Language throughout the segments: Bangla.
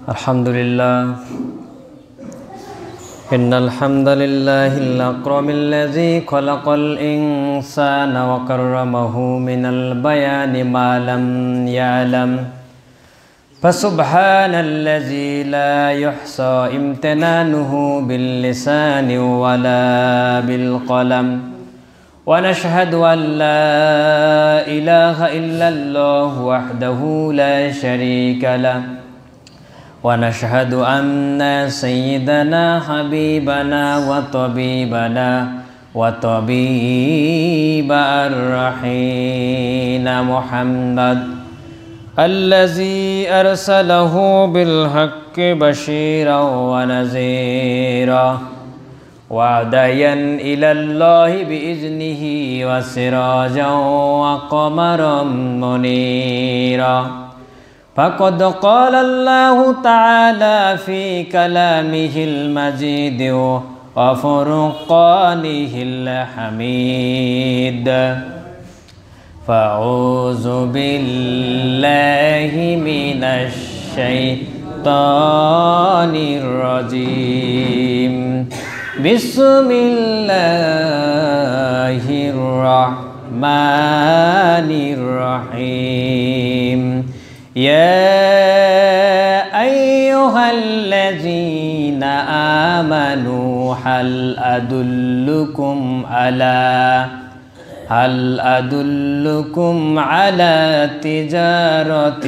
الحمد لله إن الحمد لله الأكرم الذي خلق الإنسان وكرمه من البيان ما لم يعلم فسبحان الذي لا يحصى امتنانه باللسان ولا بالقلم ونشهد أن لا إله إلا الله وحده لا شريك له ونشهد أن سيدنا حبيبنا وطبيب الرحيم محمد الذي أرسله بالحق بشيرا ونذيرا وداعيا إلى الله بإذنه وسراجا وقمرا منيرا فقد قال الله تعالى في كلامه المجيد وفرقانه الحميد فأعوذ بالله من الشيطان الرجيم بسم الله الرحمن الرحيم يا أيها الذين آمنوا هل أدلكم على تجارة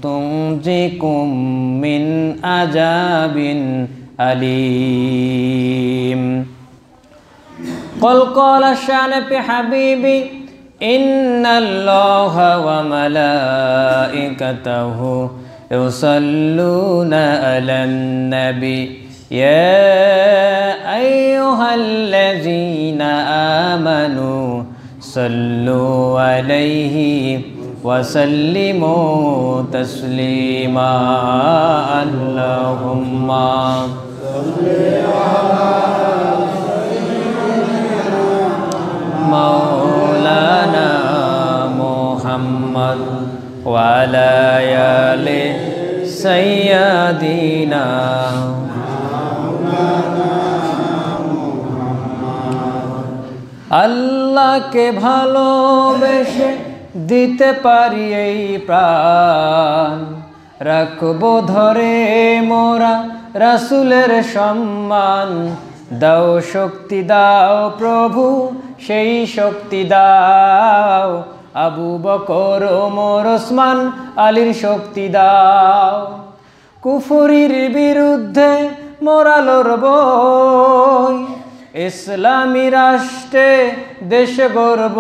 تنجيكم من عذاب أليم قال الشان بحبيبي إن الله وملائكته يصلون على النبي يا أيها الذين آمنوا صلوا عليه وسلموا تسليما اللهم صل على مولانا محمد وعلى آل سيدنا আল্লাহকে ভালোবেসে দিতে পারি এই প্রাণ রাখবো ধরে মোরা রাসূলের সম্মান দাও শক্তি দাও প্রভু সেই শক্তি দাও আবু বকর ওমর ওসমান আলীর শক্তি দাও কুফরির বিরুদ্ধে মোরা লড়ব ইসলামী রাষ্ট্রে দেশ গড়ব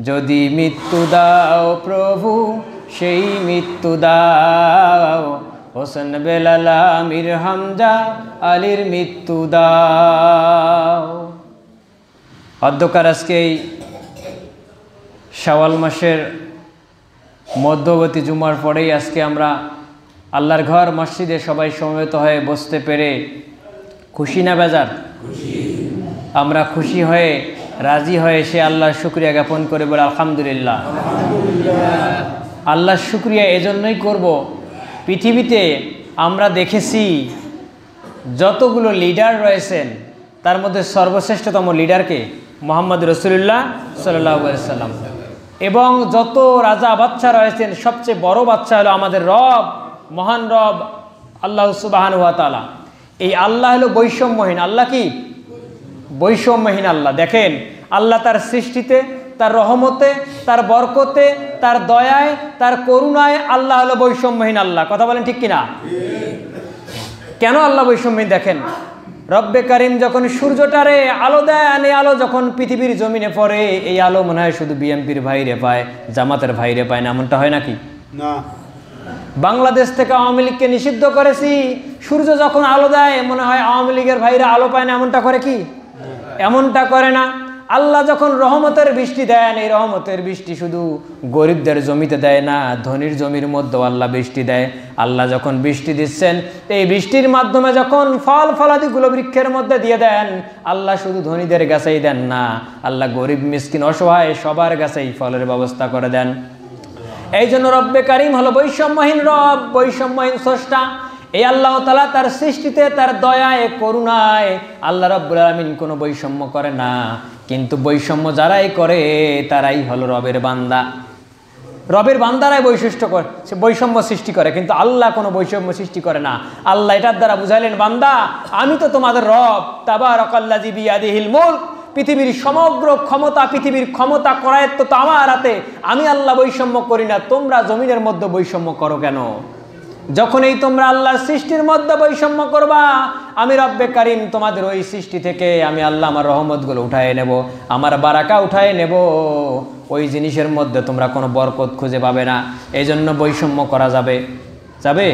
যদি মৃত্যু দাও প্রভু সেই মৃত্যু দাও হোসেন বেলাল আমির হামজা আলীর মৃত্যু দাও। অধ্যকার আজকে এই শাওয়াল মাসের মধ্যবর্তী জুমার পরেই আজকে আমরা আল্লাহর ঘর মসজিদে সবাই সমবেত হয়ে বসতে পেরে খুশি না বেজার? আমরা খুশি হয়ে রাজি হয়ে সে আল্লাহর শুকরিয়া জ্ঞাপন করে বলে আলহামদুলিল্লাহ। আল্লাহর শুকরিয়া এজন্যই করব, পৃথিবীতে আমরা দেখেছি যতগুলো লিডার রয়েছেন তার মধ্যে সর্বশ্রেষ্ঠতম লিডারকে মুহাম্মদ রাসূলুল্লাহ সাল্লাল্লাহু আলাইহি সাল্লাম, এবং যত রাজা বাদশা রয়েছেন সবচেয়ে বড় বাদশা হলো আমাদের রব, মহান রব আল্লাহ সুবহানাহু ওয়া তাআলা। এই আল্লাহ হলো বৈষম্যহীন। আল্লাহ কি বৈষম্যহীন? আল্লাহ দেখেন, আল্লাহ তার সৃষ্টিতে, তার রহমতে, তার বরকতে, তার দয়ায়, তার করুণায় আল্লাহ হলো বৈষম্যহীন আল্লাহ। কথা বলেন ঠিক কিনা? কেন আল্লাহ বৈষম্যহীন? দেখেন, রব্বে কারিম যখন সূর্যটারে আলো দেন, এই আলো যখন পৃথিবীর জমিনে পড়ে, এই আলো মনে হয় শুধু বিএনপির ভাইরে পায়, জামাতের ভাইরে পায় না, এমনটা হয় নাকি? না। বাংলাদেশ থেকে আওয়ামী লীগকে নিষিদ্ধ করেছি, সূর্য যখন আলো দেয় মনে হয় আওয়ামী লীগের ভাইরা আলো পায় না, এমনটা করে কি? এমনটা করে না। আল্লাহ যখন রহমতের বৃষ্টি দেন, এই রহমতের বৃষ্টি শুধু গরিবদের জমিতে দেয় না, ধনীর জমির মধ্যেও আল্লাহ বৃষ্টি দেয়। আল্লাহ যখন বৃষ্টি দিচ্ছেন, এই বৃষ্টির মাধ্যমে যখন ফল ফলাদিগুলো বৃক্ষের মধ্যে দিয়ে দেন, আল্লাহ শুধু ধনীদের গাছেই দেন না, আল্লাহ গরিব মিসকিন অসহায় সবার গাছেই ফলের ব্যবস্থা করে দেন। এই জন্য রব্বে কারিম হলো বৈষম্যহীন রব, বৈষম্যহীন স্রষ্টা। এই আল্লাহ তাআলা তার সৃষ্টিতে, তার দয়ায়, করুণায় আল্লাহ রাব্বুল আলামিন কোনো বৈষম্য করে না। কিন্তু বৈষম্য যারাই করে তারাই হলো রবের বান্দা। রবের বান্দারাই বৈষম্য সৃষ্টি করে, কিন্তু আল্লাহ কোনো বৈষম্য সৃষ্টি করে না। আল্লাহ এটার দ্বারা বুঝাইলেন, বান্দা আমি তো তোমাদের রব, তাবারাকাল্লাযী বিয়াদিহিল মুলক, পৃথিবীর সমগ্র ক্ষমতা, পৃথিবীর ক্ষমতা করায়ত্ত তো আমার হাতে। আমি আল্লাহ বৈষম্য করি না, তোমরা জমিনের মধ্যে বৈষম্য করো কেন? যখনই তোমরা আল্লাহর সৃষ্টির মধ্যে বৈষম্য করবা, আমি রব্বে কারিম তোমাদের ওই সৃষ্টি থেকে আমি আল্লাহ আমার রহমতগুলো উঠায় নেব, আমার বারাকা উঠায় নেব। ওই জিনিসের মধ্যে তোমরা কোনো বরকত খুঁজে পাবে না। এই জন্য বৈষম্য করা যাবে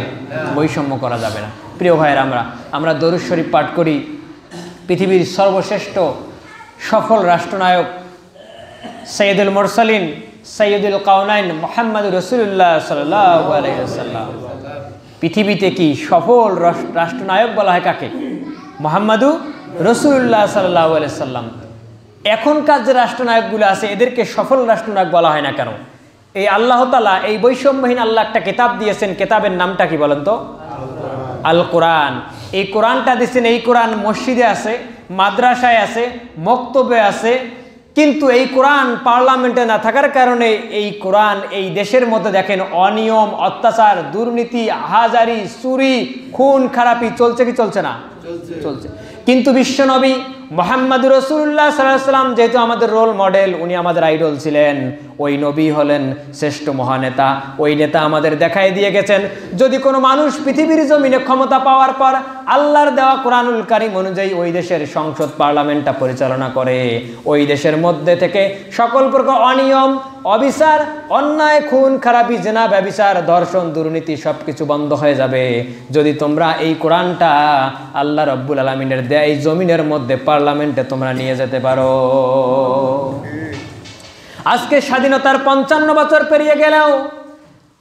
বৈষম্য করা যাবে না। প্রিয় ভাইয়ের, আমরা দরুদ শরীফ পাঠ করি। পৃথিবীর সর্বশ্রেষ্ঠ সফল রাষ্ট্রনায়ক সৈয়দুল মুরসালিন, সৈয়দুল কাওনাইন মুহাম্মদুর রাসূলুল্লাহ সাল্লাল্লাহু আলাইহি ওয়াসাল্লাম। পৃথিবীতে কি সফল রাষ্ট্রনায়ক বলা হয় কাকে? মুহাম্মদুর রাসূলুল্লাহ সাল্লাল্লাহু আলাইহি ওয়াসাল্লাম। এখনকার যে রাষ্ট্রনায়কগুলো আছে এদেরকে সফল রাষ্ট্রনায়ক বলা হয় না কেন? এই আল্লাহ তাআলা এই বৈষম্যহীন আল্লাহ একটা কিতাব দিয়েছেন। কিতাবের নামটা কি বলেন তো? আল কোরআন। এই কোরআনটা দিয়েছেন, এই কোরআন মসজিদে আছে, মাদ্রাসায় আছে, মক্তবে আছে। কিন্তু এই কোরআন পার্লামেন্টে না থাকার কারণে এই কোরআন এই দেশের মধ্যে দেখেন অনিয়ম, অত্যাচার, দুর্নীতি, আহাজারি, চুরি, খুন খারাপি চলছে কি চলছে না? চলছে। কিন্তু বিশ্বনবী মুহাম্মদুর রাসূলুল্লাহ সাল্লাল্লাহু আলাইহি ওয়াসাল্লাম যেহেতু আমাদের রোল মডেল, উনি আমাদের আইডল ছিলেন, ওই নবী হলেন শ্রেষ্ঠ মহানেতা। ওই নেতা আমাদের দেখাই দিয়ে গেছেন, যদি কোনো মানুষ পৃথিবীর জমিনে ক্ষমতা পাওয়ার পর আল্লাহর দেওয়া কোরআনুল কারীম অনুযায়ী ওই দেশের সংসদ পার্লামেন্টটা পরিচালনা করে, ওই দেশের মধ্যে থেকে সকল প্রকার অনিয়ম, অবিচার, অন্যায়, খুন খারাপি, জেনা, ব্যভিচার, ধর্ষণ, দুর্নীতি সবকিছু বন্ধ হয়ে যাবে যদি তোমরা এই কোরআনটা আল্লাহ রাব্বুল আলামিনের দেয়া এই জমিনের মধ্যে পার্লামেন্টে তোমরা নিয়ে যেতে পারো। আজকে স্বাধীনতার 55 বছর পেরিয়ে গেলেও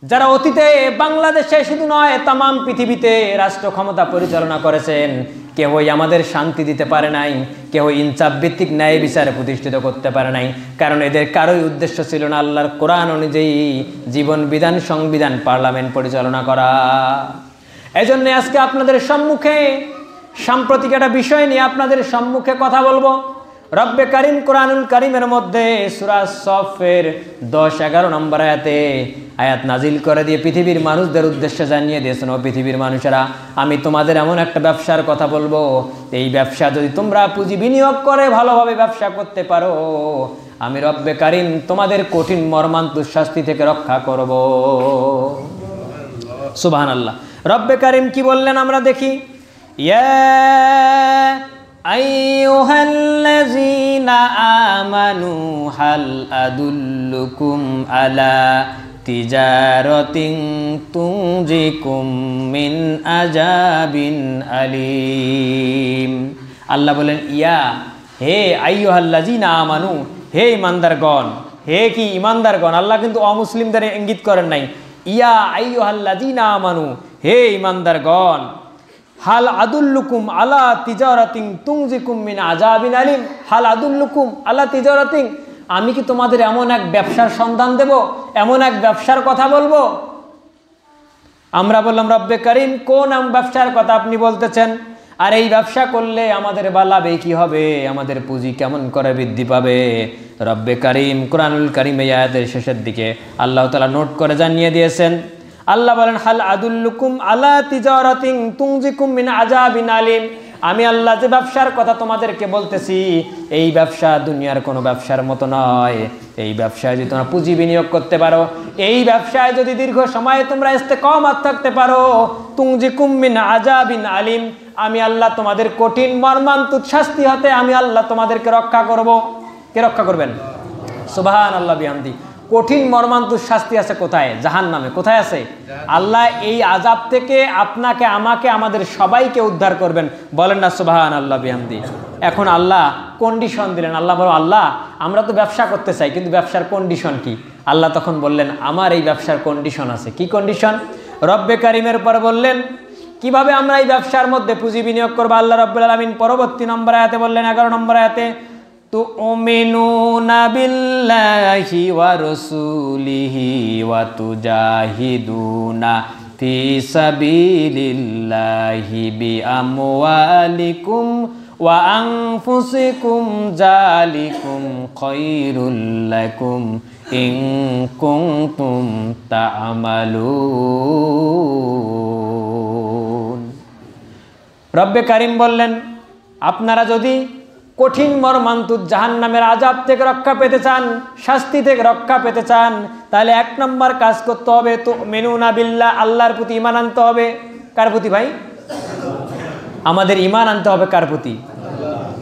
যারা অতীতে বাংলাদেশে শুধু নয় তাম পৃথিবীতে রাষ্ট্র ক্ষমতা পরিচালনা করেছেন, কেউই আমাদের শান্তি দিতে পারে নাই, কেউ ইনসাফ ভিত্তিক ন্যায় বিচারে প্রতিষ্ঠিত করতে পারে নাই। কারণ এদের কারোই উদ্দেশ্য ছিল না আল্লাহর কোরআন অনুযায়ী জীবন বিধান, সংবিধান, পার্লামেন্ট পরিচালনা করা। এজন্য আজকে আপনাদের সম্মুখে সাম্প্রতিক একটা বিষয় নিয়ে আপনাদের সম্মুখে কথা বলবো। রব্বে কারিম কোরআনুল কারিমের মধ্যে সূরা সফের 10-11 নম্বর আয়াত নাজিল করে দিয়ে পৃথিবীর মানুষদের উদ্দেশ্যে জানিয়ে দিয়েছেন, ও পৃথিবীর মানুষেরা, আমি তোমাদের এমন একটা ব্যবসার কথা বলবো, এই ব্যবসা যদি তোমরা পুঁজি বিনিয়োগ করে ভালোভাবে ব্যবসা করতে পারো, আমি রব্বে কারিম তোমাদের কঠিন মর্মান্তুদ শাস্তি থেকে রক্ষা করব। সুবহানাল্লাহ। রব্বে কারিম কি বললেন আমরা দেখি। ইয়া আইয়ুহাল্লাযীনা আমানু হাল আদুল্লুকুম আলা তিজারাতিন তুনজিকুম মিন আযাবিন আলীম। আল্লাহ বলেন, ইয়া, হে আইয়ুহাল্লাযীনা আমানু, হে ইমানদারগণ। হে কি ইমানদারগণ? আল্লাহ কিন্তু অমুসলিমদের ইঙ্গিত করেন নাই। ইয়া আইয়ুহাল্লাযীনা আমানু, হে ইমানদারগণ, হাল আদুল্লুকুম আলা তিজারাতিন তুনজিকুম মিন আযাবিন আলীম। হাল আদুল্লুকুম আলা তিজারাতিন, আমি কি তোমাদের এমন এক ব্যবসার সন্ধান দেব, এমন এক ব্যবসার কথা বলবো? আমরা বললাম, রব্বে কারিম কোন ব্যবসার কথা আপনি বলতেছেন? আর এই ব্যবসা করলে আমাদের লাভে কি হবে, আমাদের পুঁজি কেমন করে বৃদ্ধি পাবে? রব্বে কারিম কোরআনুল কারিম এই আয়াতের শেষের দিকে আল্লাহ তাআলা নোট করে জানিয়ে দিয়েছেন। আল্লাহ বলেন, হাল আদুল্লুকুম আলা তিজারাতিন তুনজিকুম মিন আযাবিন আলীম। আমি আল্লাহ যে ব্যবসার কথা তোমাদেরকে বলতেছি, এই ব্যবসা দুনিয়ার কোনো ব্যবসার মতো নয়। এই ব্যবসায় যদি তোমরা পুঁজি বিনিয়োগ করতে পারো, এই ব্যবসায় যদি দীর্ঘ সময় তোমরা ইস্তেকামাত থাকতে পারো, তুনজিকুম মিন আযাবিন আলীম, আমি আল্লাহ তোমাদের কঠিন মর্মান্তুদ শাস্তি হতে আমি আল্লাহ তোমাদেরকে রক্ষা করব। কে রক্ষা করবেন? সুবহানাল্লাহ বিহামদি। কঠিন মর্মান্তুদ শাস্তি আছে কোথায়? জাহান্নামে। কোথায় আছে? আল্লাহ এই আযাব থেকে আপনাকে, আমাকে, আমাদের সবাইকে উদ্ধার করবেন। বলেন না সুবহানাল্লাহ বিহামদি। এখন আল্লাহ কন্ডিশন দিলেন। আল্লাহ বলো, আল্লাহ আমরা তো ব্যবসা করতে চাই, কিন্তু ব্যবসার কন্ডিশন কি? আল্লাহ তখন বললেন, আমার এই ব্যবসার কন্ডিশন আছে। কি কন্ডিশন? রব্বে কারিমের পর বললেন কিভাবে আমরা এই ব্যবসার মধ্যে পুঁজি বিনিয়োগ করবো। আল্লাহ রাব্বুল আলামিন পরবর্তী নম্বর আয়াতে বললেন, 11 নম্বর আয়াতে, তুমিনুনা বিল্লাহি ওয়া রাসূলিহি ওয়া তুজাহিদুনা ফি সাবিলিল্লাহি বিআমওয়ালিকুম ওয়া আনফুসিকুম যালিকুম খায়রুল লাকুম ইন কুনতুম তা'মালুন। রব্বে কারীম বললেন, আপনারা যদি কঠিন মর্মান্তুদ জাহান্নামের আযাব থেকে রক্ষা পেতে চান, শাস্তি থেকে রক্ষা পেতে চান, তাহলে 1 নম্বর কাজ করতে হবে তুমিনুনা বিল্লাহ, আল্লাহর প্রতি ঈমান আনতে হবে। কার প্রতি ভাই? আমাদের ঈমান আনতে হবে কার প্রতি?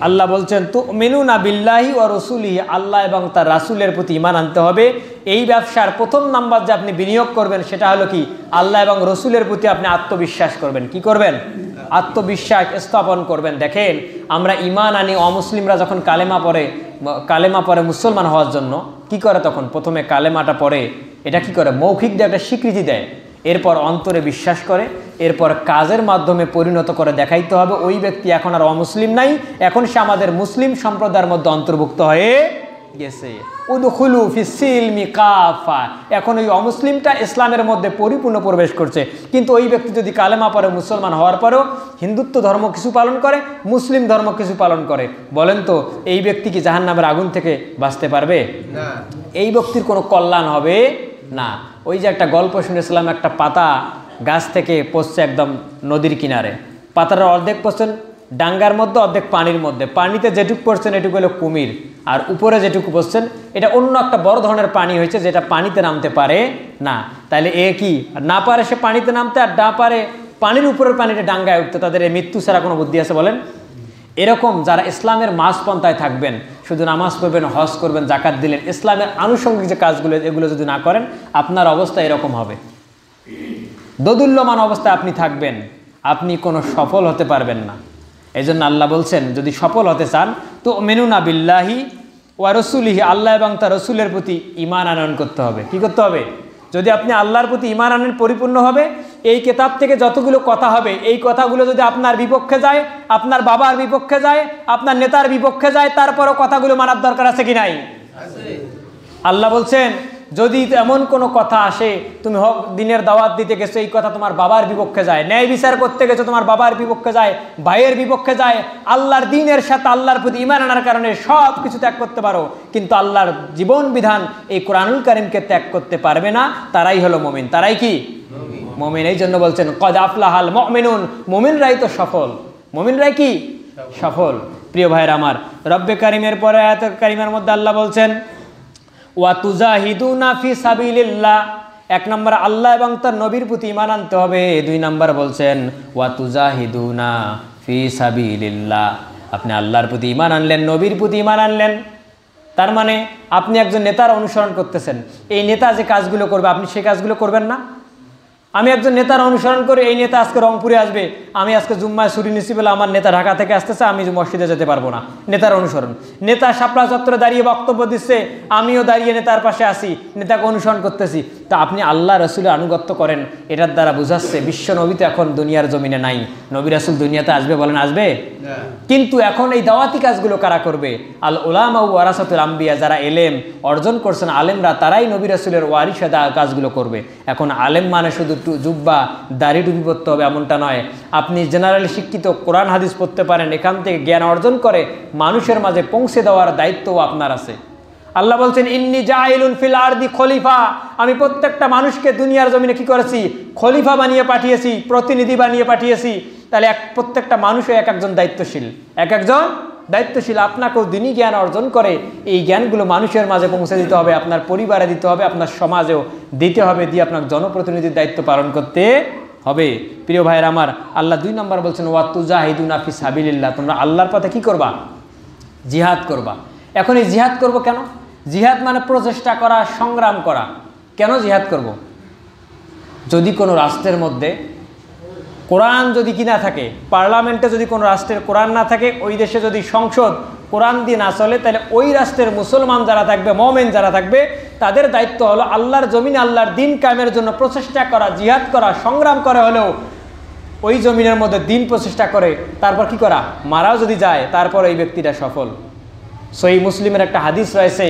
আল্লাহ বলছেন তুমিনুনা বিল্লাহি ওয়া রাসূলিহি, আল্লাহ এবং তার রাসূলের প্রতি ঈমান আনতে হবে। এই ব্যবসার প্রথম নাম্বার যে আপনি বিনিয়োগ করবেন সেটা হলো কি? আল্লাহ এবং রাসূলের প্রতি আপনি আত্মবিশ্বাস করবেন। কি করবেন? আত্মবিশ্বাস স্থাপন করবেন। দেখেন, আমরা ঈমান আনি, অমুসলিমরা যখন কালেমা পড়ে মুসলমান হওয়ার জন্য কি করে? তখন প্রথমে কালেমাটা পড়ে, এটা কি করে? মৌখিক দিয়ে একটা স্বীকৃতি দেয়, এরপর অন্তরে বিশ্বাস করে, এরপর কাজের মাধ্যমে পরিণত করে দেখাইতে হবে ওই ব্যক্তি এখন আর অমুসলিম নাই, এখন সে আমাদের মুসলিম সম্প্রদায়ের মধ্যে অন্তর্ভুক্ত হয়ে গেছে। উদখুলু ফিস সিলমি কাফা, এখন ওই অমুসলিমটা ইসলামের মধ্যে পরিপূর্ণ প্রবেশ করছে। কিন্তু ওই ব্যক্তি যদি কালেমা পড়ে মুসলমান হওয়ার পরেও হিন্দুত্ব ধর্ম কিছু পালন করে, মুসলিম ধর্ম কিছু পালন করে, বলেন তো এই ব্যক্তি কি জাহান্নামের আগুন থেকে বাঁচতে পারবে? না। এই ব্যক্তির কোনো কল্যাণ হবে না। ওই যে একটা গল্প শুনেছিলাম, একটা পাতা গাছ থেকে পড়ছে একদম নদীর কিনারে, পাতার অর্ধেক পড়ছেন ডাঙ্গার মধ্যে, অর্ধেক পানির মধ্যে। পানিতে যেটুকু পড়ছেন এটুকু হলো কুমির, আর উপরে যেটুকু পড়ছেন এটা অন্য একটা বড় ধরনের পানি হয়েছে, যেটা পানিতে নামতে পারে না। তাহলে এ কি না পারে সে পানিতে নামতে, আর না পারে পানির উপরের পানিতে ডাঙ্গায় উঠতে। তাদের এই মৃত্যু ছাড়া কোনো বুদ্ধি আছে বলেন? এরকম যারা ইসলামের মাঝপন্থায় থাকবেন, শুধু নামাজ পড়বেন, হজ করবেন, জাকাত দিলেন, ইসলামের আনুষঙ্গিক যে কাজগুলো এগুলো যদি না করেন, আপনার অবস্থা এরকম হবে। দোদুল্যমান অবস্থায় আপনি থাকবেন, আপনি কোনো সফল হতে পারবেন না। এই জন্য আল্লাহ বলছেন, যদি সফল হতে চান তুমিনুনা বিল্লাহি ওয়া রাসূলিহি, আল্লাহ এবং তার রসুলের প্রতি ঈমান আনয়ন করতে হবে। কি করতে হবে? যদি আপনি আল্লাহর প্রতি ঈমান আনেন পরিপূর্ণ হবে, এই কিতাব থেকে যতগুলো কথা হবে, এই কথাগুলো যদি আপনার বিপক্ষে যায়, আপনার বাবার বিপক্ষে যায়, আপনার নেতার বিপক্ষে যায়, তারপরও কথাগুলো মানার দরকার আছে কি নাই? আল্লাহ বলছেন, যদি এমন কোনো কথা আসে, তুমি হক দিনের দাওয়াত দিতে গেছো, এই কথা তোমার বাবার বিপক্ষে যায়, ন্যায় বিচার করতে গেছো, তোমার বাবার বিপক্ষে যায়, ভাইয়ের বিপক্ষে যায়, আল্লাহর দ্বীনের সাথে আল্লাহর প্রতি ঈমান আনার কারণে সব কিছু ত্যাগ করতে পারো, কিন্তু আল্লাহর জীবন বিধান এই কোরআনুল কারীমকে ত্যাগ করতে পারবে না, তারাই হলো মুমিন। তারাই কি? মুমিন। এই জন্য বলছেন কদ আফলাহাল মুমিনুন, মুমিনরাই তো সফল। মুমিনরাই কি? সফল। প্রিয় ভাইরা আমার, রব্বে কারীমের পরে আয়াতুল কারীমের মধ্যে আল্লাহ বলছেন ওয়া তুজাহিদুনা ফি সাবিলিল্লাহ, 1 নম্বর আল্লাহ এবং তার নবীর প্রতি ঈমান আনতে হবে। 2 নম্বর বলছেন ওয়া তুজাহিদুনা ফি সাবিলিল্লাহ, আপনি আল্লাহর প্রতি ঈমান আনলেন, নবীর প্রতি ঈমান আনলেন। তার মানে আপনি একজন নেতার অনুসরণ করতেছেন, এই নেতা যে কাজগুলো করবে আপনি সেই কাজগুলো করবেন না। আমি একজন নেতার অনুসরণ করে, এই নেতা আজকে রংপুরে আসবে, আমি আজকে জুম্মায় ছুটি নিচ্ছি বলে আমার নেতা ঢাকা থেকে আসতেছে, আমি মসজিদে যেতে পারবো না। নেতার অনুসরণ। নেতা শাপলা চত্বরে দাঁড়িয়ে বক্তব্য দিচ্ছে, আমিও দাঁড়িয়ে নেতার পাশে আসি, নেতাকে অনুসরণ করতেছি। তা আপনি আল্লাহ রসুলের আনুগত্য করেন, এটার দ্বারা বোঝাচ্ছে বিশ্ব নবী তো এখন দুনিয়ার জমিনে নাই। নবী রাসূল দুনিয়াতে আসবে বলেন? আসবে। কিন্তু এখন এই দাওয়াতি কাজগুলো কারা করবে? আল উলামা ওয়ারাসাতুল আম্বিয়া, যারা এলেম অর্জন করছেন, আলেমরা, তারাই নবী রাসূলের ওয়ারিস কাজগুলো করবে। এখন আলেম মানে শুধু জুব্বা দাড়ি টুপি পড়তে হবে এমনটা নয়। আপনি জেনারেলি শিক্ষিত, কোরআন হাদিস পড়তে পারেন, এখান থেকে জ্ঞান অর্জন করে মানুষের মাঝে পৌঁছে দেওয়ার দায়িত্বও আপনার আছে। আল্লাহ বলছেন ইন্নী জাইলুন ফিল আরদি খলিফা, আমি প্রত্যেকটা মানুষকে দুনিয়ার জমিনে কি করেছি? খলিফা বানিয়ে পাঠিয়েছি, প্রতিনিধি বানিয়ে পাঠিয়েছি। তাহলে প্রত্যেকটা মানুষও এক একজন দায়িত্বশীল, এক একজন দায়িত্বশীল। আপনাকেও দিনী জ্ঞান অর্জন করে এই জ্ঞানগুলো মানুষের মাঝে পৌঁছে দিতে হবে, আপনার পরিবারে দিতে হবে, আপনার সমাজেও দিতে হবে, দিয়ে আপনার জনপ্রতিনিধির দায়িত্ব পালন করতে হবে। প্রিয় ভাইয়ের আমার, আল্লাহ 2 নম্বর বলছেন ওয়া তুজাহিদুনা ফি সাবিলিল্লাহ, তোমরা আল্লাহর পথে কি করবা? জিহাদ করবা। এখন এই জিহাদ করব কেন? জিহাদ মানে প্রচেষ্টা করা, সংগ্রাম করা। কেন জিহাদ করব? যদি কোনো রাষ্ট্রের মধ্যে কোরআন যদি কি না থাকে, পার্লামেন্টে যদি কোনো রাষ্ট্রের কোরআন না থাকে, ওই দেশে যদি সংসদ কোরআন দিয়ে না চলে, তাহলে ওই রাষ্ট্রের মুসলমান যারা থাকবে, মুমিন যারা থাকবে, তাদের দায়িত্ব হলো আল্লাহর জমিনে আল্লাহর দ্বীন কায়েমের জন্য প্রচেষ্টা করা, জিহাদ করা, সংগ্রাম করে হলেও ওই জমিনের মধ্যে দ্বীন প্রচেষ্টা করে, তারপর কি করা? মারাও যদি যায়, তারপর এই ব্যক্তিটা সফল। সহিহ মুসলিমের একটা হাদিস রয়েছে,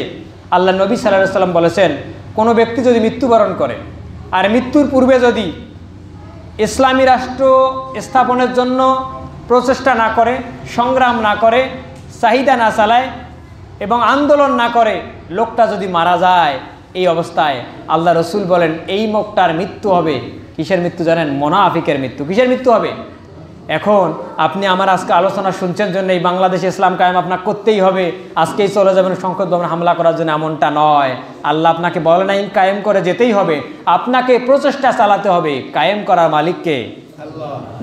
আল্লাহ নবী সাল্লাল্লাহু আলাইহি সাল্লাম বলেছেন, কোনো ব্যক্তি যদি মৃত্যুবরণ করে আর মৃত্যুর পূর্বে যদি ইসলামী রাষ্ট্র স্থাপনের জন্য প্রচেষ্টা না করে, সংগ্রাম না করে, চাহিদা না চালায় এবং আন্দোলন না করে, লোকটা যদি মারা যায়, এই অবস্থায় আল্লাহ রসুল বলেন এই লোকটার মৃত্যু হবে কিসের মৃত্যু জানেন? মুনাফিকের মৃত্যু। কিসের মৃত্যু হবে? এখন আপনি আমার আজকে আলোচনা শুনছেন জন্য এই বাংলাদেশে ইসলাম কায়েম আপনাকে করতেই হবে, আজকেই চলে যাবেন সংসদ ভবনে হামলা করার জন্য, এমনটা নয়। আল্লাহ আপনাকে বলে নাই কায়েম করে যেতেই হবে, আপনাকে প্রচেষ্টা চালাতে হবে। কায়েম করার মালিককে,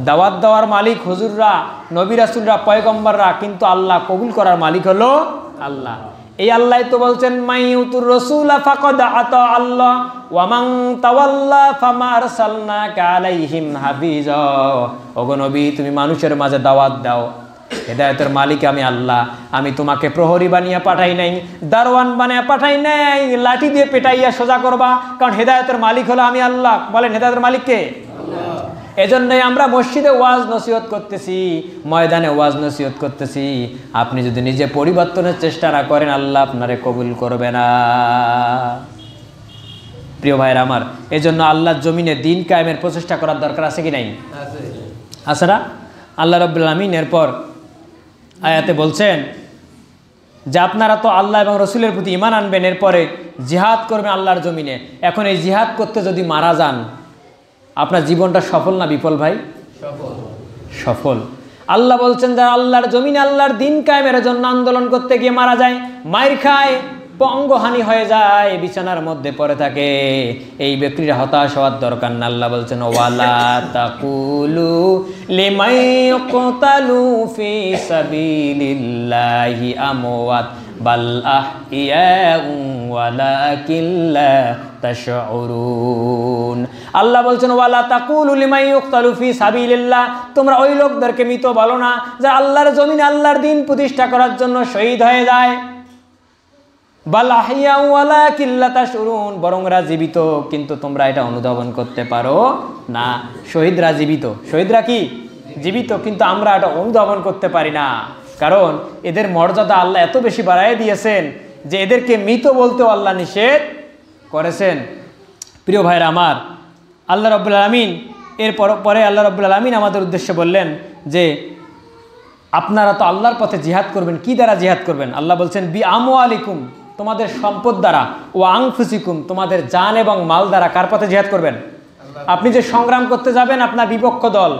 দাওয়াত দেওয়ার মালিক হুজুররা, নবী রাসূলরা, পয়গম্বররা, কিন্তু আল্লাহ কবুল করার মালিক হলো আল্লাহ। এই আল্লাহ তো বলছেন মাইউতুর রাসূলা ফাকাদ আতা আল্লাহ ওয়া মান তাওয়াল্লা ফামা আরসালনাকা আলাইহিম হাফিজা। ওগো নবী, তুমি মানুষের মাঝে দাওয়াত দাও, হেদায়েতের মালিক আমি আল্লাহ। আমি তোমাকে প্রহরী বানিয়ে পাঠাই নাই, দারওয়ান বানিয়ে পাঠাই নাই, লাঠি দিয়ে পেটাইয়া সোজা করবা, কারণ হেদায়েতের মালিক হলো আমি আল্লাহ। বলেন হেদায়েতের মালিক কে? এজন্যই আমরা মসজিদে ওয়াজ নসিহত করতেছি, ময়দানে ওয়াজ নসিহত করতেছি। আপনি যদি নিজে পরিবর্তনের চেষ্টা না করেন, আল্লাহ আপনারে কবুল করবে না। প্রিয় ভাইরা আমার, এজন্য আল্লাহর জমিনে দিন কায়েমের প্রচেষ্টা করার দরকার আছে কি নাই? আছে না? আল্লাহ রাব্বুল আলামিন এরপর আয়াতে বলছেন যে আপনারা তো আল্লাহ এবং রসুলের প্রতি ঈমান আনবেন, এরপরে জিহাদ করবেন আল্লাহর জমিনে। এখন এই জিহাদ করতে যদি মারা যান, আপনার জীবনটা সফল না বিফল ভাই? সফল। আল্লাহ বলছেন যারা আল্লাহর জমিনে আল্লাহর দিন কায়েমের জন্য আন্দোলন করতে গিয়ে মারা যায়, মাইর খায়, অঙ্গহানি হয়ে যায়, বিছানার মধ্যে পড়ে থাকে, এই ব্যক্তির হতাশ হওয়ার দরকার না। আল্লাহ বলছেন ওয়ালা তাকুলু লিমান ইয়াকতালু ফি সাবিলিল্লাহি আমওয়াত বাল আহইয়াউ ওয়ালাকিন লা তাশউরুন। আল্লাহ বলছেন ওয়ালা তাকুলু লিমান ইউকতালু ফি সাবিলিল্লাহ, তোমরা ওই লোকদেরকে মৃত বলো না যে আল্লাহর জমিনে আল্লাহর দিন প্রতিষ্ঠা করার জন্য শহীদ হয়ে যায়। বাল আহইয়াউ ওয়ালাকিন লা তাশউরুন, বরং এরা জীবিত, কিন্তু তোমরা এটা অনুধাবন করতে পারো না। শহীদরা জীবিত, শহীদরা কি জীবিত, কিন্তু আমরা এটা অনুধাবন করতে পারি না, কারণ এদের মর্যাদা আল্লাহ এত বেশি বাড়ায় দিয়েছেন যে এদেরকে মৃত বলতেও আল্লাহ নিষেধ করেছেন। প্রিয় ভাইরা আমার, আল্লাহ রাব্বুল আলামিন পরে আল্লাহ রাব্বুল আলামিন আমাদের উদ্দেশ্যে বললেন যে আপনারা তো আল্লাহর পথে জিহাদ করবেন। কি দ্বারা জিহাদ করবেন? আল্লাহ বলছেন বি আমওয়ালিকুম, তোমাদের সম্পদ দ্বারা, ও আনফুসিকুম, তোমাদের জান এবং মাল দ্বারা। কার পথে জিহাদ করবেন? আপনি যে সংগ্রাম করতে যাবেন, আপনার বিপক্ষ দল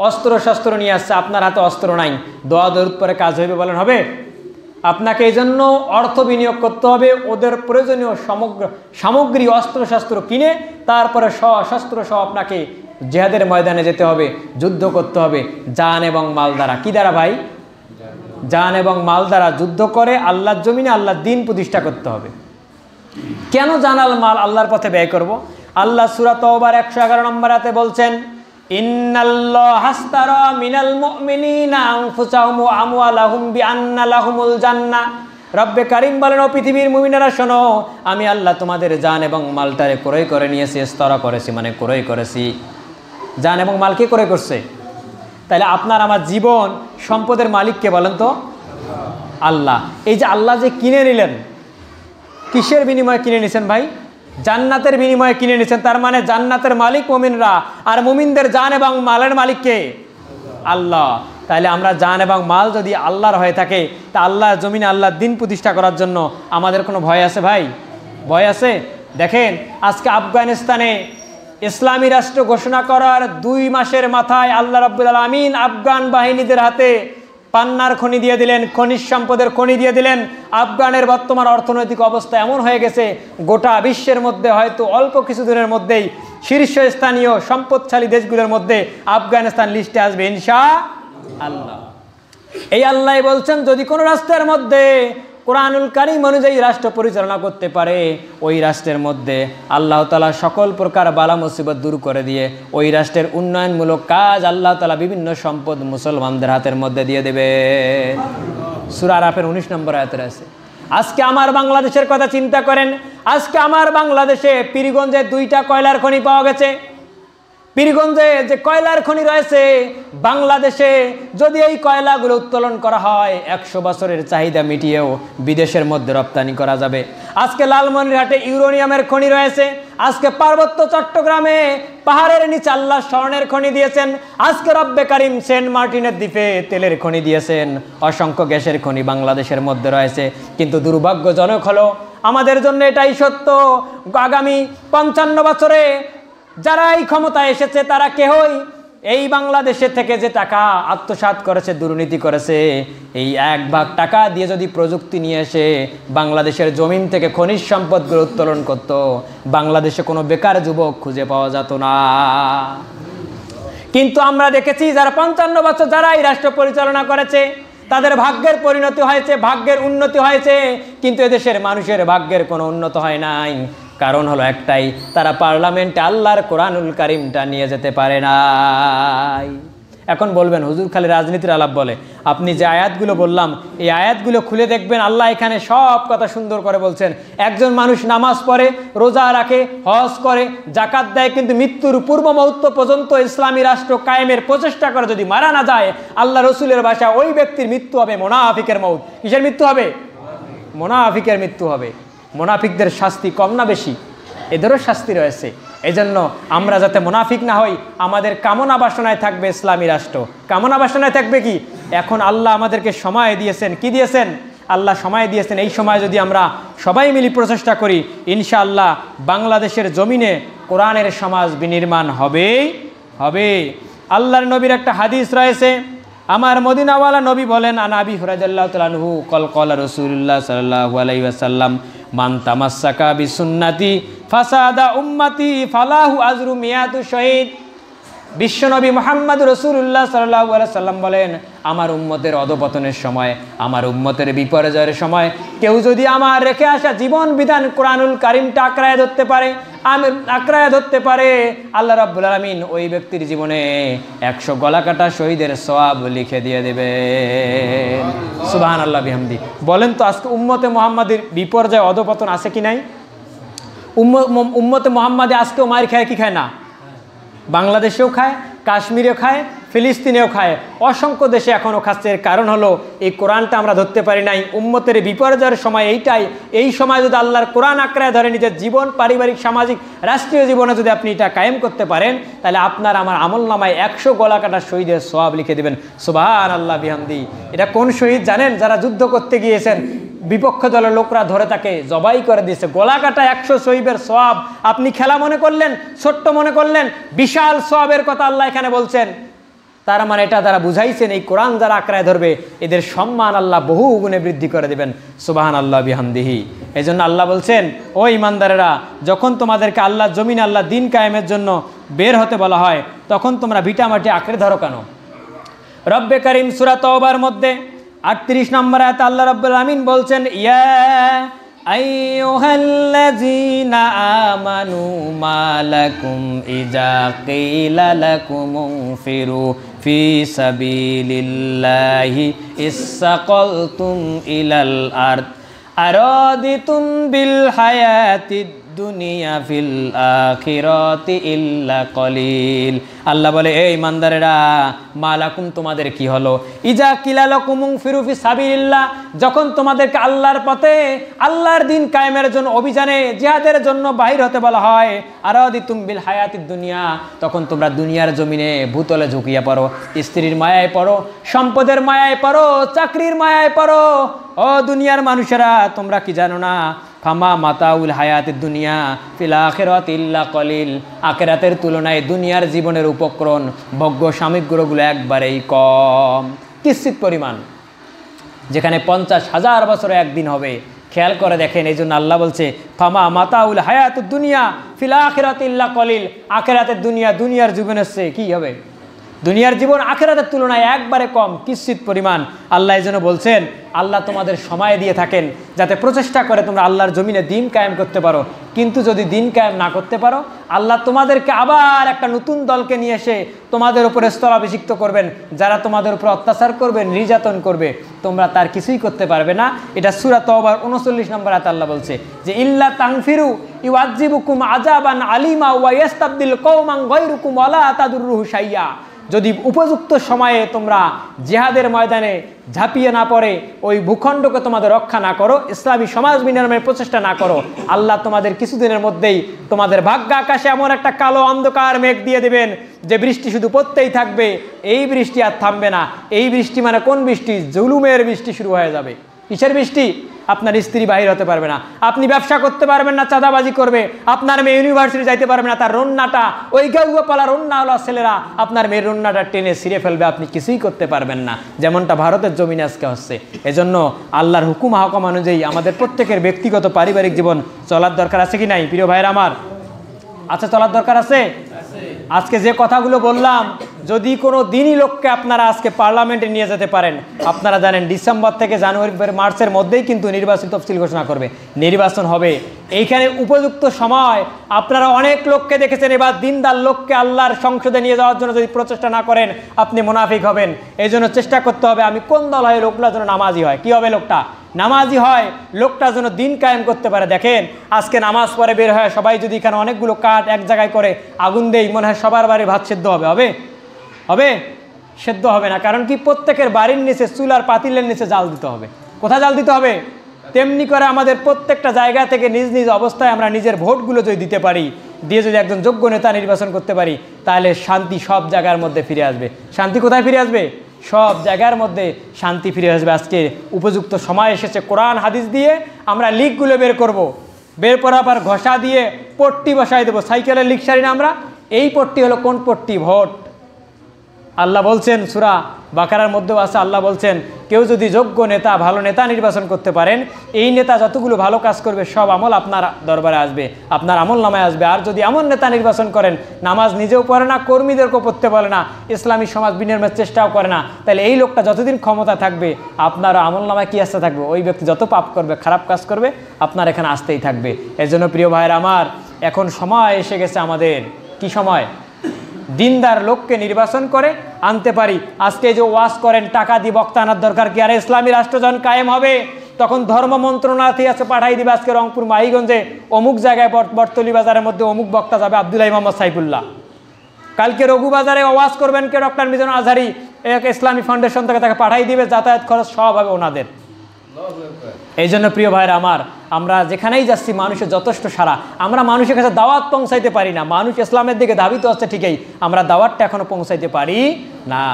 অস্ত্র শস্ত্র নিয়ে আসছে, আপনার হাতে অস্ত্র নাই, দোয়া দরুদ পরে কাজ হইবে বলেন? হবে? আপনাকে এই জন্য অর্থ বিনিয়োগ করতে হবে, ওদের প্রয়োজনীয় সামগ্রী অস্ত্রশস্ত্র কিনে তারপরে সশস্ত্র সহ আপনাকে জিহাদের ময়দানে যেতে হবে, যুদ্ধ করতে হবে জান এবং মাল দ্বারা। কি দ্বারা ভাই? জান এবং মাল দ্বারা যুদ্ধ করে আল্লাহর জমিনে আল্লাহর দিন প্রতিষ্ঠা করতে হবে। কেন জান আর মাল আল্লাহর পথে ব্যয় করব? আল্লাহ সূরা তাওবার 111 নম্বর আয়াতে বলছেন ইন্নাল্লাহা হাসতারা মিনাল মুমিনিনা আনফুসাহুম ওয়া আমওয়ালাহুম বিআন্না লাহুমুল জান্নাহ। রব্বে কারীম বলেন, ও পৃথিবীর মুমিনেরা শোনো, আমি আল্লাহ তোমাদের জান এবং মালটারে ক্রয় করে নিয়েছি, ইস্তারা করেছি, মানে ক্রয় করেছি। জান এবং মাল কে ক্রয় করছে? তাহলে আপনার আমার জীবন সম্পদের মালিক কে বলেন তো? আল্লাহ। এই যে আল্লাহ যে কিনে নিলেন, কিসের বিনিময়ে কিনে নিছেন ভাই? জান্নাতের বিনিময়ে কিনে নিছেন। তার মানে জান্নাতের মালিক মুমিনরা, আর মুমিনদের জান এবং মালের মালিক কে? আল্লাহ। তাহলে আমরা জান এবং মাল যদি আল্লাহর হয়ে থাকে, তা আল্লাহর জমিনে আল্লাহর দিন প্রতিষ্ঠা করার জন্য আমাদের কোনো ভয় আছে ভাই? ভয় আছে? দেখেন আজকে আফগানিস্তানে ইসলামী রাষ্ট্র ঘোষণা করার 2 মাসের মাথায় আল্লাহ রাব্বুল আলামিন আফগান বাহিনীদের হাতে পান্নার খনি দিয়ে দিলেন, খনিজ সম্পদের খনি দিয়ে দিলেন। আফগানের বর্তমান অর্থনৈতিক অবস্থা এমন হয়ে গেছে, গোটা বিশ্বের মধ্যে হয়তো অল্প কিছুদিনের মধ্যেই শীর্ষস্থানীয় সম্পদশালী দেশগুলোর মধ্যে আফগানিস্তান লিস্টে আসবে ইনশাআল্লাহ। এই আল্লাহ বলছেন যদি কোনো রাষ্ট্রের মধ্যে কোরআনুল কারীম অনুযায়ী রাষ্ট্র পরিচালনা করতে পারে, ওই রাষ্ট্রের মধ্যে আল্লাহ তাআলা সকল প্রকার বালা মুসিবত দূর করে দিয়ে ওই রাষ্ট্রের উন্নয়নমূলক কাজ আল্লাহ তাআলা বিভিন্ন সম্পদ মুসলমানদের হাতের মধ্যে দিয়ে দেবে। সূরা আরাফের 19 নম্বর আয়াতে আছে। আজকে আমার বাংলাদেশের কথা চিন্তা করেন, আজকে আমার বাংলাদেশে পীরগঞ্জে 2টা কয়লার খনি পাওয়া গেছে। পীরগঞ্জে যে কয়লার খনি রয়েছে, বাংলাদেশে যদি এই কয়লাগুলো উত্তোলন করা হয় 100 বছরের চাহিদা মিটিয়েও বিদেশের মধ্যে রপ্তানি করা যাবে। আজকে লালমনিরহাটে ইউরেনিয়ামের খনি রয়েছে, আজকে পার্বত্য চট্টগ্রামে পাহাড়ের নিচে আল্লাহ স্বর্ণের খনি দিয়েছেন, আজকে রব্বে কারিম সেন্ট মার্টিনের দ্বীপে তেলের খনি দিয়েছেন, অসংখ্য গ্যাসের খনি বাংলাদেশের মধ্যে রয়েছে। কিন্তু দুর্ভাগ্যজনক হলো, আমাদের জন্য এটাই সত্য, আগামী 55 বছরে যারা এই ক্ষমতায় এসেছে তারা কেহই এই বাংলাদেশে থেকে যে টাকা আত্মসাৎ করেছে, দুর্নীতি করেছে, এই 1 ভাগ টাকা দিয়ে যদি প্রযুক্তি নিয়ে এসে বাংলাদেশের জমিন থেকে খনিজ সম্পদগুলো উত্তোলন করত, বাংলাদেশে কোনো বেকার যুবক খুঁজে পাওয়া যেত না। কিন্তু আমরা দেখেছি যারা 55 বছর যারা এই রাষ্ট্র পরিচালনা করেছে তাদের ভাগ্যের পরিণতি হয়েছে, ভাগ্যের উন্নতি হয়েছে, কিন্তু এদেশের মানুষের ভাগ্যের কোনো উন্নত হয় নাই। কারণ হলো একটাই, তারা পার্লামেন্টে আল্লাহর কোরআনুল কারিমটা নিয়ে যেতে পারে নাই। এখন বলবেন হুজুর খালি রাজনীতির আলাপ বলে। আপনি যে আয়াতগুলো বললাম এই আয়াতগুলো খুলে দেখবেন, আল্লাহ এখানে সব কথা সুন্দর করে বলছেন। একজন মানুষ নামাজ পড়ে, রোজা রাখে, হজ করে, জাকাত দেয়, কিন্তু মৃত্যুর পূর্ব মুহূর্ত পর্যন্ত ইসলামী রাষ্ট্র কায়েমের প্রচেষ্টা করে যদি মারা না যায়, আল্লাহ রসুলের ভাষা ওই ব্যক্তির মৃত্যু হবে মুনাফিকের মউত। কিসের মৃত্যু হবে? মুনাফিকের মৃত্যু হবে। মুনাফিকদের শাস্তি কম না বেশি? এদেরও শাস্তি রয়েছে। এজন্য আমরা যাতে মুনাফিক না হই, আমাদের কামনা বাসনায় থাকবে ইসলামী রাষ্ট্র। কামনা বাসনায় থাকবে কি? এখন আল্লাহ আমাদেরকে সময় দিয়েছেন। কি দিয়েছেন? আল্লাহ সময় দিয়েছেন। এই সময় যদি আমরা সবাই মিলে প্রচেষ্টা করি, ইনশাআল্লাহ বাংলাদেশের জমিনে কোরআনের সমাজ বিনির্মাণ হবেই হবে। আল্লাহর নবীর একটা হাদিস রয়েছে, আমার মদিনাওয়ালা নবী বলেন, আন আবি হুরায়রা তাআলা আনহু ক্বাল রাসূলুল্লাহ সাল্লাল্লাহু আলাইহি ওয়াসাল্লাম, মান তামাসসাকা বিসুন্নতি ফাসাদা উম্মতি ফালাহু আজরু মিয়াতু শহীদ। বিশ্বনবী মুহাম্মদ রাসূলুল্লাহ সাল্লাল্লাহু আলাইহি সাল্লাম বলেন, আমার উম্মতের অধপতনের সময়, আমার উম্মতের বিপর্যয়ের সময় কেউ যদি আমার রেখে আসা জীবন বিধান কোরআনুল কারিমটা আঁকড়ায় ধরতে পারে, আল্লাহ রাব্বুল আলামিন ওই ব্যক্তির জীবনে 100 গলা কাটা শহীদের সওয়াব লিখে দিয়ে দেবেন। সুবহানাল্লাহ বিহামদি। বলেন তো আজকে উম্মতে মুহাম্মাদের বিপর্যয় অধপতন আছে কি নাই? উম্মতে মুহাম্মাদে আজকেও মার খায় কি খায় না? বাংলাদেশেও খায়, কাশ্মীরেও খায়, ফিলিস্তিনেও খায়, অসংখ্য দেশে এখনও খাচ্ছে। এর কারণ হলো এই কোরআনটা আমরা ধরতে পারি নাই। উম্মতের বিপর্যয়ের সময় এইটাই। এই সময় যদি আল্লাহর কোরআন আঁকড়ায় ধরে নিজের জীবন, পারিবারিক, সামাজিক, রাষ্ট্রীয় জীবনে যদি আপনি এটা কায়েম করতে পারেন, তাহলে আপনার আমার আমলনামায় 100 গলা কাটা শহীদের সওয়াব লিখে দেবেন। সুবহানাল্লাহ বিহামদি। এটা কোন শহীদ জানেন? যারা যুদ্ধ করতে গিয়েছেন, বিপক্ষ দলের লোকরা ধরে তাকে জবাই করে দিয়েছে, গলা কাটা 100 শহীদের সওয়াব। আপনি খেলা মনে করলেন, ছোট্ট মনে করলেন, বিশাল সওয়াবের কথা আল্লাহ এখানে বলছেন। তার মানে এটা তারা বুঝাইছেন, এই কোরআন যারা আঁকড়ায় ধরবে এদের সম্মান আল্লাহ বহু গুণে বৃদ্ধি করে দেবেন। সুবহানাল্লাহ বিহামদিহি। এই জন্য আল্লাহ বলছেন, ও ইমানদারেরা, যখন তোমাদেরকে আল্লাহ জমিনে আল্লাহ দিন কায়েমের জন্য বের হতে বলা হয়, তখন তোমরা ভিটামাটি আঁকড়ে ধরো কেন? রব্বে কারিম সূরা তাওবার মধ্যে 38 নম্বর আয়াতে আল্লাহ রাব্বুল আমিন বলছেন, ইয়া আইয়ুহাল্লাযীনা আমানু মালাকুম ইযা কিলা লাকুম ইনফিরু ফি সাবিলিল্লাহি ইসসাকালতুম ইলাল আরদ আরাদিতুম বিল হায়াতিদ দুনিয়া ফিল আখিরাতি ইল্লা কলিল। আল্লাহ বলে, এই ইমানদারেরা, মালাকুম তোমাদের কি হলো? ইজা কিলা লাকুম ফিরু ফি সাবিলিল্লাহ, যখন তোমাদেরকে আল্লাহর পথে, আল্লাহর দিন কায়েমের জন্য অভিযানে, জিহাদের জন্য বাহির হতে বলা হয়, আরাদিতুম বিল হায়াতিদ দুনিয়া, তখন তোমরা দুনিয়ার জমিনে ভূতলে ঝুঁকিয়ে পড়ো, স্ত্রীর মায়ায় পড়ো, সম্পদের মায়ায় পড়ো, চাকরির মায়ায় পড়ো। ও দুনিয়ার মানুষেরা, তোমরা কি জানো না? ফামা মাতাউল হায়াতের দুনিয়া ফিল আখিরাতি ইল্লা কলিল, আখিরাতের তুলনায় দুনিয়ার জীবনের উপকরণ, ভোগ্য সামগ্রীগুলো একবারেই কম, কিঞ্চিৎ পরিমাণ, যেখানে 50,000 বছরে একদিন হবে। খেয়াল করে দেখেন, এই জন্য আল্লাহ বলছে, ফামা মাতাউল হায়াতুদ দুনিয়া ফিল আখিরাতি ইল্লা কলিল, আখিরাতের দুনিয়া দুনিয়ার জীবনের চেয়ে কি হবে? দুনিয়ার জীবন আখিরাতের তুলনায় একবারে কম, কিঞ্চিত পরিমাণ। আল্লাহ এই জন্য বলছেন, আল্লাহ তোমাদের সময় দিয়ে থাকেন যাতে প্রচেষ্টা করে তোমরা আল্লাহর জমিনে দিন কায়েম করতে পারো। কিন্তু যদি দিন কায়েম না করতে পারো, আল্লাহ তোমাদেরকে আবার একটা নতুন দলকে নিয়ে এসে তোমাদের উপরে স্থলাভিষিক্ত করবেন, যারা তোমাদের উপর অত্যাচার করবে, নির্যাতন করবে, তোমরা তার কিছুই করতে পারবে না। এটা সূরা তওবার 39 নম্বর আয়াতে আল্লাহ বলছে যে ইল্লা তানফিরু ইউআযযিবুকুম আযাবান আলিমা ওয়া ইয়াস্তাবদিল কওমান গায়রুকুম ওয়া লা তাদুররুহু শাইয়্যা। যদি উপযুক্ত সময়ে তোমরা জিহাদের ময়দানে ঝাঁপিয়ে না পড়ে ওই ভূখণ্ডকে তোমাদের রক্ষা না করো, ইসলামী সমাজ বিনির্মাণের প্রচেষ্টা না করো, আল্লাহ তোমাদের কিছুদিনের মধ্যেই তোমাদের ভাগ্য আকাশে এমন একটা কালো অন্ধকার মেঘ দিয়ে দেবেন যে বৃষ্টি শুধু পড়তেই থাকবে, এই বৃষ্টি আর থামবে না। এই বৃষ্টি মানে কোন বৃষ্টি? জুলুমের বৃষ্টি শুরু হয়ে যাবে। কিসের বৃষ্টি? আপনার স্ত্রী বাহির হতে পারবে না, আপনি ব্যবসা করতে পারবেন না, চাঁদাবাজি করবে, আপনার মেয়ে ইউনিভার্সিটি যাইতে পারবে না, তার রন্নাটা ওই গেউপালা রন্নাওয়ালা ছেলেরা আপনার মেয়ের রন্নাটা টেনে ছিঁড়ে ফেলবে, আপনি কিছুই করতে পারবেন না, যেমনটা ভারতের জমিনে আজকে হচ্ছে। এজন্য আল্লাহর হুকুম হাকম অনুযায়ী আমাদের প্রত্যেকের ব্যক্তিগত পারিবারিক জীবন চলার দরকার আছে কি নাই প্রিয় ভাইয়ের আমার? আচ্ছা, চলার দরকার আছে। আজকে যে কথাগুলো বললাম, যদি কোনো দিনই লোককে আপনারা আজকে পার্লামেন্টে নিয়ে যেতে পারেন, আপনারা জানেন ডিসেম্বর থেকে জানুয়ারি মার্চের মধ্যেই কিন্তু নির্বাচন তফসিল ঘোষণা করবে, নির্বাচন হবে। এইখানে উপযুক্ত সময় আপনারা অনেক লোককে দেখেছেন, এবার দিনদার লোককে আল্লাহর সংসদে নিয়ে যাওয়ার জন্য যদি প্রচেষ্টা না করেন, আপনি মুনাফিক হবেন। এই জন্য চেষ্টা করতে হবে আমি কোন দল হয়, লোকটা যেন নামাজি হয়। কি হবে? লোকটা নামাজি হয়, লোকটা যেন দিন কায়েম করতে পারে। দেখেন আজকে নামাজ পড়ে বের হয় সবাই, যদি এখানে অনেকগুলো কাঠ এক জায়গায় করে আগুন দেই, মনে হয় সবার বাড়ির ভাত সেদ্ধ হবে? হবে? হবে? সেদ্ধ হবে না। কারণ কি? প্রত্যেকের বাড়ির নিচে চুলার পাতিলের নিচে জাল দিতে হবে। কোথায় জাল দিতে হবে? তেমনি করে আমাদের প্রত্যেকটা জায়গা থেকে নিজ নিজ অবস্থায় আমরা নিজের ভোটগুলো যদি দিতে পারি, দিয়ে যদি একজন যোগ্য নেতা নির্বাচন করতে পারি, তাহলে শান্তি সব জায়গার মধ্যে ফিরে আসবে। শান্তি কোথায় ফিরে আসবে? সব জায়গার মধ্যে শান্তি ফিরে আসবে। আজকে উপযুক্ত সময় এসেছে, কোরআন হাদিস দিয়ে আমরা লিকগুলো বের করব, বের করার পর ঘষা দিয়ে পট্টি বসাই দেবো। সাইকেলের লিক সারি না আমরা, এই পট্টি হলো কোন পট্টি? ভোট। আল্লাহ বলছেন সূরা বাকারার মধ্যেও আছে, আল্লাহ বলছেন কেউ যদি যোগ্য নেতা, ভালো নেতা নির্বাচন করতে পারেন, এই নেতা যতগুলো ভালো কাজ করবে সব আমল আপনার দরবারে আসবে, আপনার আমল নামায় আসবে। আর যদি এমন নেতা নির্বাচন করেন নামাজ নিজেও পড়ে না, কর্মীদেরকেও পড়তে বলে না, ইসলামী সমাজ বিনির্মাণের চেষ্টাও করে না, তাহলে এই লোকটা যতদিন ক্ষমতা থাকবে আপনার আমল নামায় কি আসতে থাকবে? ওই ব্যক্তি যত পাপ করবে, খারাপ কাজ করবে, আপনার এখানে আসতেই থাকবে। এর জন্য প্রিয় ভাইয়ের আমার, এখন সময় এসে গেছে আমাদের, কি সময়? দিনদার লোককে নির্বাচন করে আনতে পারি। আজকে যে ওয়াজ করেন টাকা দিয়ে বক্তা আনার দরকার কি? আরে ইসলামী রাষ্ট্র যখন কায়েম হবে তখন ধর্ম মন্ত্রণালয় থেকে আছে পাঠাই দিবে, আজকে রংপুর মাহিগঞ্জে অমুক জায়গায় বটতলি বাজারের মধ্যে অমুক বক্তা যাবে, আব্দুল্লাহ মোহাম্মদ সাইফুল্লাহ। কালকে রঘুবাজারে ওয়াজ করবেন কে? ডক্টর মিজান আজহারি, ইসলামী ফাউন্ডেশন থেকে তাকে পাঠাই দিবে, যাতায়াত খরচ সব হবে ওনাদের। এই জন্য প্রিয় ভাইরা আমার, আমরা যেখানেই যাচ্ছি মানুষের যথেষ্ট সারা, আমরা মানুষের কাছে দাওয়াত পৌঁছাইতে পারি না। মানুষ ইসলামের দিকে ধাবিত হচ্ছে ঠিকই, আমরা দাওয়াতটা এখনো পৌঁছাইতে পারি না।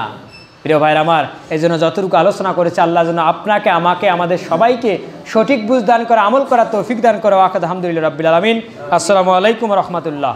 প্রিয় ভাইরা আমার, এই জন্য যতটুকু আলোচনা করেছে আল্লাহ যেন আপনাকে, আমাকে, আমাদের সবাইকে সঠিক বুঝ দান করে, আমল করার তৌফিক দান করে। আলহামদুলিল্লাহ রাব্বিল আলামিন। আসসালামু আলাইকুম রহমতুল্লাহ।